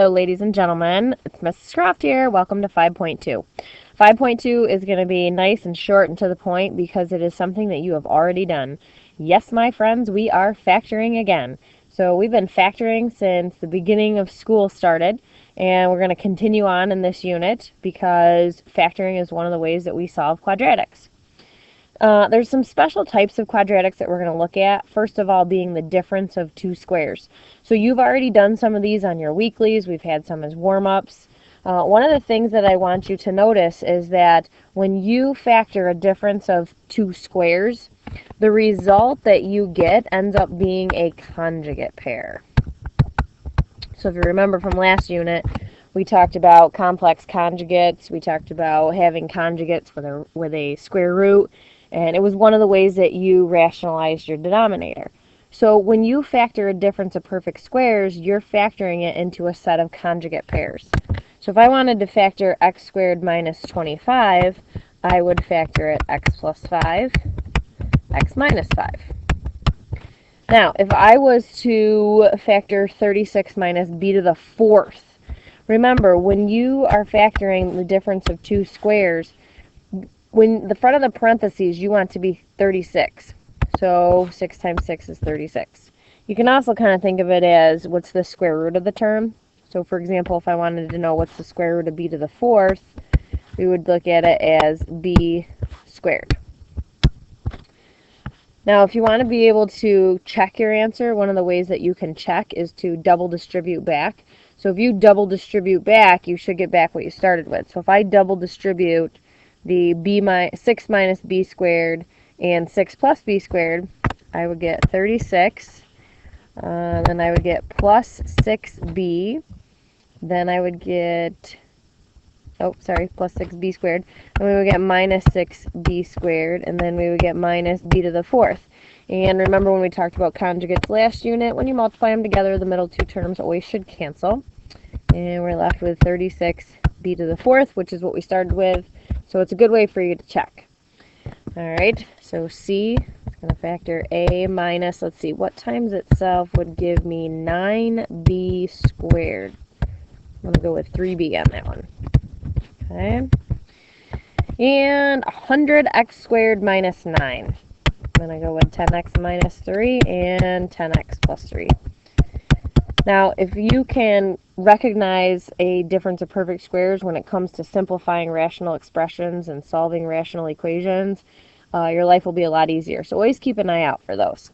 Hello, ladies and gentlemen. It's Mrs. Croft here. Welcome to 5.2. 5.2 is going to be nice and short and to the point because it is something that you have already done. Yes, my friends, we are factoring again. So we've been factoring since the beginning of school started, and we're going to continue on in this unit because factoring is one of the ways that we solve quadratics. There's some special types of quadratics that we're going to look at. First of all being the difference of two squares. So you've already done some of these on your weeklies. We've had some as warm-ups. One of the things that I want you to notice is that when you factor a difference of two squares, the result that you get ends up being a conjugate pair. So if you remember from last unit, we talked about complex conjugates. We talked about having conjugates with a square root. And it was one of the ways that you rationalized your denominator. So when you factor a difference of perfect squares, you're factoring it into a set of conjugate pairs. So if I wanted to factor x squared minus 25, I would factor it x plus 5, x minus 5. Now, if I was to factor 36 minus b to the fourth, remember, when you are factoring the difference of two squares, when the front of the parentheses, you want to be 36. So 6 times 6 is 36. You can also kind of think of it as what's the square root of the term. So for example, if I wanted to know what's the square root of b to the fourth, we would look at it as b squared. Now, if you want to be able to check your answer, one of the ways that you can check is to double distribute back. So if you double distribute back, you should get back what you started with. So if I double distribute the 6 minus b squared and 6 plus b squared, I would get 36. Then I would get plus 6b. Then I would get, plus 6b squared. And we would get minus 6b squared. And then we would get minus b to the fourth. And remember when we talked about conjugates last unit, when you multiply them together, the middle two terms always should cancel. And we're left with 36b to the fourth, which is what we started with. So it's a good way for you to check. All right, so C is going to factor A minus, let's see, what times itself would give me 9b squared. I'm going to go with 3b on that one. Okay. And 100x squared minus 9. Then I go with 10x minus 3 and 10x plus 3. Now, if you can recognize a difference of perfect squares when it comes to simplifying rational expressions and solving rational equations, your life will be a lot easier. So always keep an eye out for those.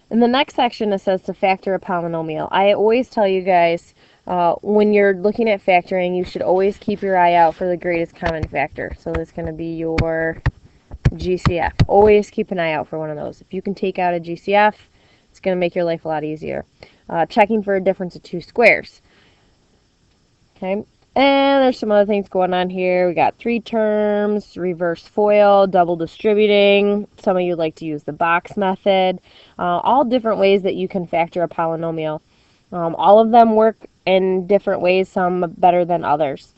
In the next section, it says to factor a polynomial. I always tell you guys, when you're looking at factoring, you should always keep your eye out for the greatest common factor. So that's going to be your GCF. Always keep an eye out for one of those. If you can take out a GCF, it's going to make your life a lot easier. Checking for a difference of two squares. Okay, and there's some other things going on here. We got three terms, reverse FOIL, double distributing. Some of you like to use the box method. All different ways that you can factor a polynomial. All of them work in different ways, some better than others.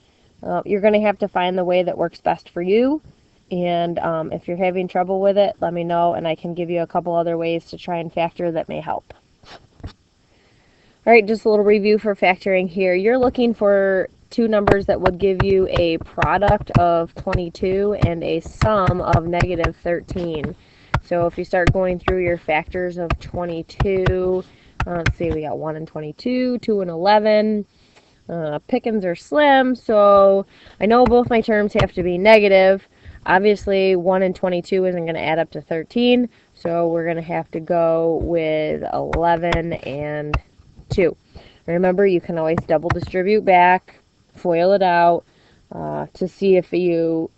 You're going to have to find the way that works best for you. And if you're having trouble with it, let me know, and I can give you a couple other ways to try and factor that may help. All right, just a little review for factoring here. You're looking for two numbers that would give you a product of 22 and a sum of negative 13. So if you start going through your factors of 22, let's see, we got 1 and 22, 2 and 11. Pickings are slim, so I know both my terms have to be negative. Obviously, 1 and 22 isn't going to add up to 13, so we're going to have to go with 11 and 2. Remember, you can always double distribute back, FOIL it out, to see if you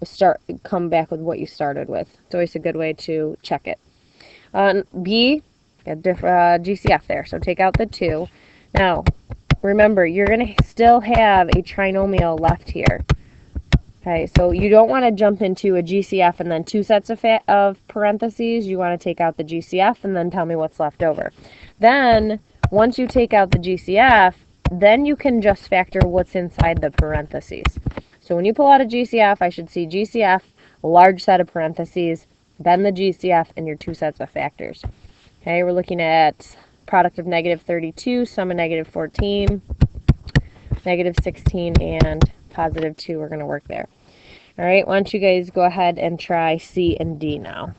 come back with what you started with. It's always a good way to check it. B, got GCF there, so take out the 2. Now, remember, you're going to still have a trinomial left here. Okay, so you don't want to jump into a GCF and then two sets of parentheses. You want to take out the GCF and then tell me what's left over. Then, once you take out the GCF, then you can just factor what's inside the parentheses. So when you pull out a GCF, I should see GCF, a large set of parentheses, then the GCF, and your two sets of factors. Okay, we're looking at product of negative 32, sum of negative 14, negative 16, and positive 2. We're going to work there. All right, why don't you guys go ahead and try C and D now.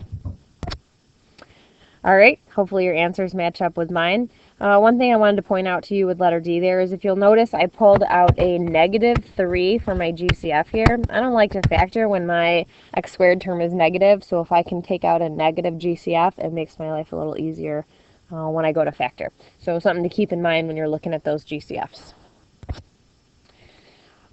All right, hopefully your answers match up with mine. One thing I wanted to point out to you with letter D there is if you'll notice I pulled out a negative 3 for my GCF here. I don't like to factor when my x squared term is negative, so if I can take out a negative GCF, it makes my life a little easier when I go to factor. So something to keep in mind when you're looking at those GCFs.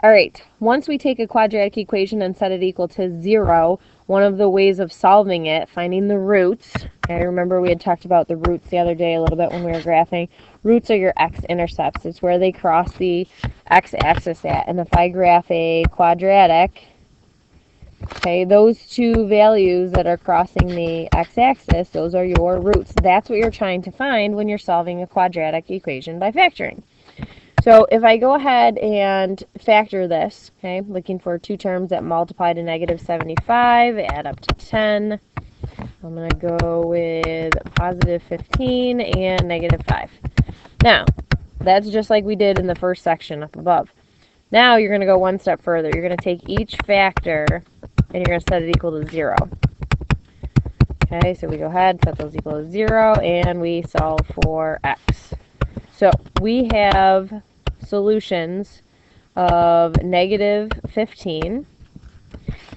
All right, once we take a quadratic equation and set it equal to 0, one of the ways of solving it, finding the roots, okay, remember we had talked about the roots the other day a little bit when we were graphing. Roots are your x-intercepts. It's where they cross the x-axis at. And if I graph a quadratic, okay, those two values that are crossing the x-axis, those are your roots. That's what you're trying to find when you're solving a quadratic equation by factoring. So if I go ahead and factor this, okay, looking for two terms that multiply to negative 75, add up to 10. I'm going to go with positive 15 and negative 5. Now, that's just like we did in the first section up above. Now you're going to go one step further. You're going to take each factor and you're going to set it equal to 0. Okay, so we go ahead, set those equal to 0, and we solve for x. So we have solutions of negative 15,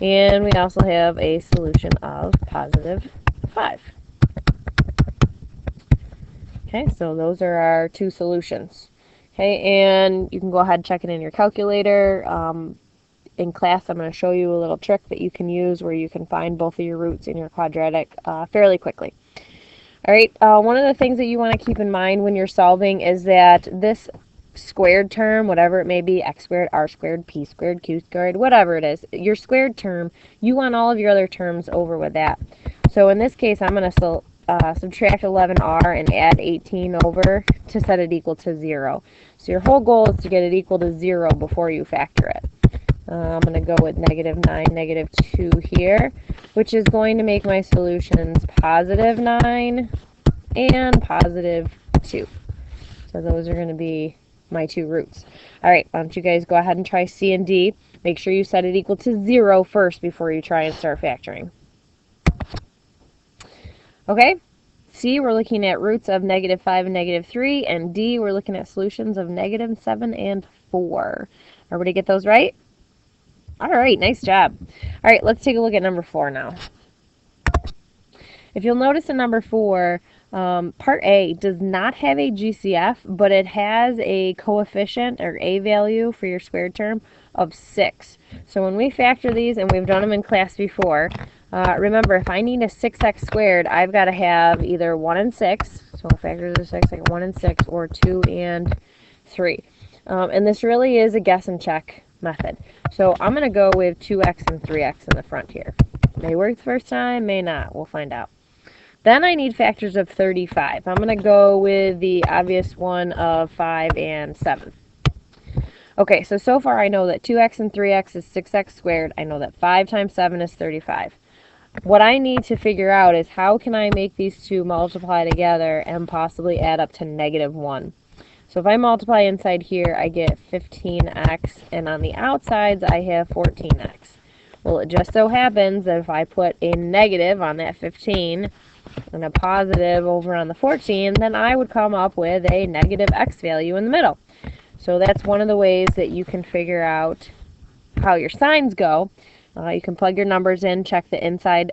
and we also have a solution of positive 5. Okay, so those are our two solutions. Okay, and you can go ahead and check it in your calculator. In class, I'm going to show you a little trick that you can use where you can find both of your roots in your quadratic fairly quickly. All right, one of the things that you want to keep in mind when you're solving is that this squared term, whatever it may be, x squared, r squared, p squared, q squared, whatever it is, your squared term, you want all of your other terms over with that. So in this case, I'm going to subtract 11r and add 18 over to set it equal to 0. So your whole goal is to get it equal to 0 before you factor it. I'm going to go with negative 9, negative 2 here, which is going to make my solutions positive 9 and positive 2. So those are going to be my two roots. All right, why don't you guys go ahead and try C and D. Make sure you set it equal to 0 first before you try and start factoring. Okay, C, we're looking at roots of negative 5 and negative 3, and D, we're looking at solutions of negative 7 and 4. Everybody get those right? All right, nice job. All right, let's take a look at number 4 now. If you'll notice in number 4, part A does not have a GCF, but it has a coefficient or a value for your squared term of 6. So when we factor these, and we've done them in class before, remember if I need a 6x squared, I've got to have either 1 and 6, so I'll factor the 6, I get 1 and 6, or 2 and 3. And this really is a guess and check method. So I'm going to go with 2x and 3x in the front here. May work the first time, may not. We'll find out. Then I need factors of 35. I'm going to go with the obvious one of 5 and 7. Okay, so far I know that 2x and 3x is 6x squared. I know that 5 times 7 is 35. What I need to figure out is how can I make these two multiply together and possibly add up to negative 1. So if I multiply inside here, I get 15x, and on the outsides I have 14x. Well, it just so happens that if I put a negative on that 15 and a positive over on the 14, then I would come up with a negative x value in the middle. So that's one of the ways that you can figure out how your signs go. You can plug your numbers in, check the inside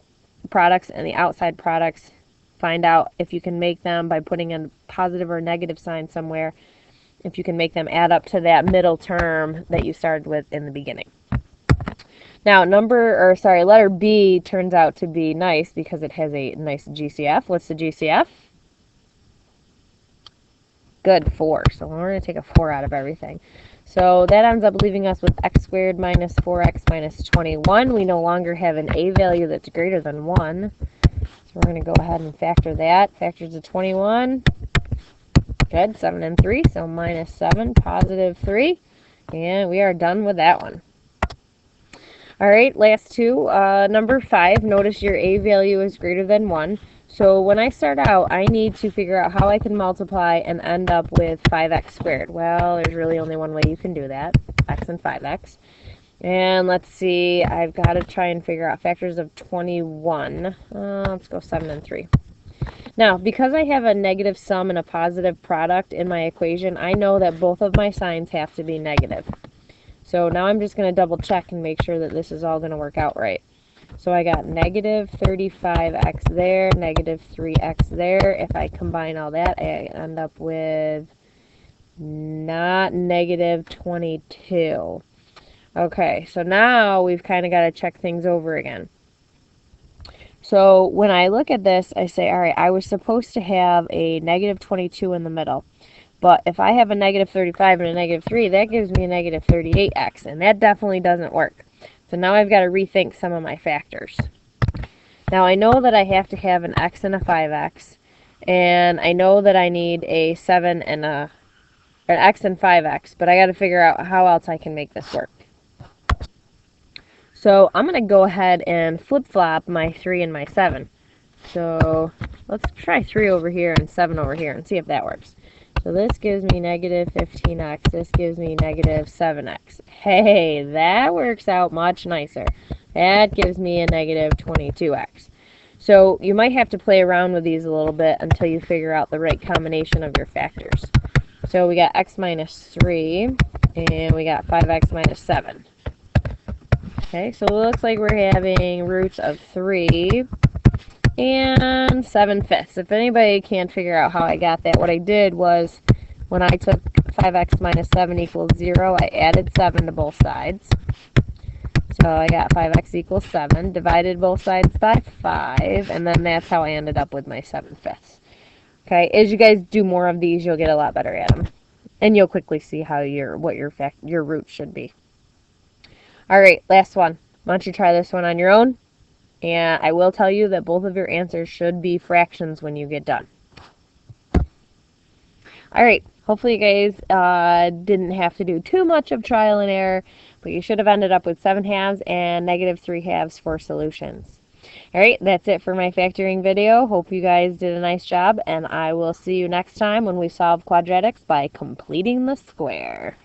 products and the outside products, find out if you can make them by putting a positive or negative sign somewhere, if you can make them add up to that middle term that you started with in the beginning. Now, letter B turns out to be nice because it has a nice GCF. What's the GCF? Good, 4. So we're going to take a 4 out of everything. So that ends up leaving us with x squared minus 4x minus 21. We no longer have an a value that's greater than 1. So we're going to go ahead and factor that. Factors of 21. Good, 7 and 3. So minus 7, positive 3. And we are done with that one. All right, last two. Number 5, notice your a value is greater than 1. So when I start out, I need to figure out how I can multiply and end up with 5x squared. Well, there's really only one way you can do that, x and 5x. And let's see, I've got to try and figure out factors of 21. Let's go 7 and 3. Now, because I have a negative sum and a positive product in my equation, I know that both of my signs have to be negative. So now I'm just going to double check and make sure that this is all going to work out right. So I got negative 35x there, negative 3x there. If I combine all that, I end up with not negative 22. Okay, so now we've kind of got to check things over again. So when I look at this, I say, all right, I was supposed to have a negative 22 in the middle. But if I have a negative 35 and a negative 3, that gives me a negative 38x, and that definitely doesn't work. So now I've got to rethink some of my factors. Now I know that I have to have an x and a 5x, and I know that I need a 7 and an x and 5x, but I got to figure out how else I can make this work. So I'm going to go ahead and flip-flop my 3 and my 7. So let's try 3 over here and 7 over here and see if that works. So this gives me negative 15x. This gives me negative 7x. Hey, that works out much nicer. That gives me a negative 22x. So you might have to play around with these a little bit until you figure out the right combination of your factors. So we got x minus 3, and we got 5x minus 7. Okay, so it looks like we're having roots of 3 and 7/5. If anybody can't figure out how I got that, what I did was when I took 5x minus 7 equals 0, I added 7 to both sides. So I got 5x equals 7, divided both sides by 5, and then that's how I ended up with my 7/5. Okay, as you guys do more of these, you'll get a lot better at them. And you'll quickly see how what your roots should be. Alright, last one. Why don't you try this one on your own? And I will tell you that both of your answers should be fractions when you get done. Alright, hopefully you guys didn't have to do too much of trial and error, but you should have ended up with 7/2 and negative 3/2 for solutions. Alright, that's it for my factoring video. Hope you guys did a nice job, and I will see you next time when we solve quadratics by completing the square.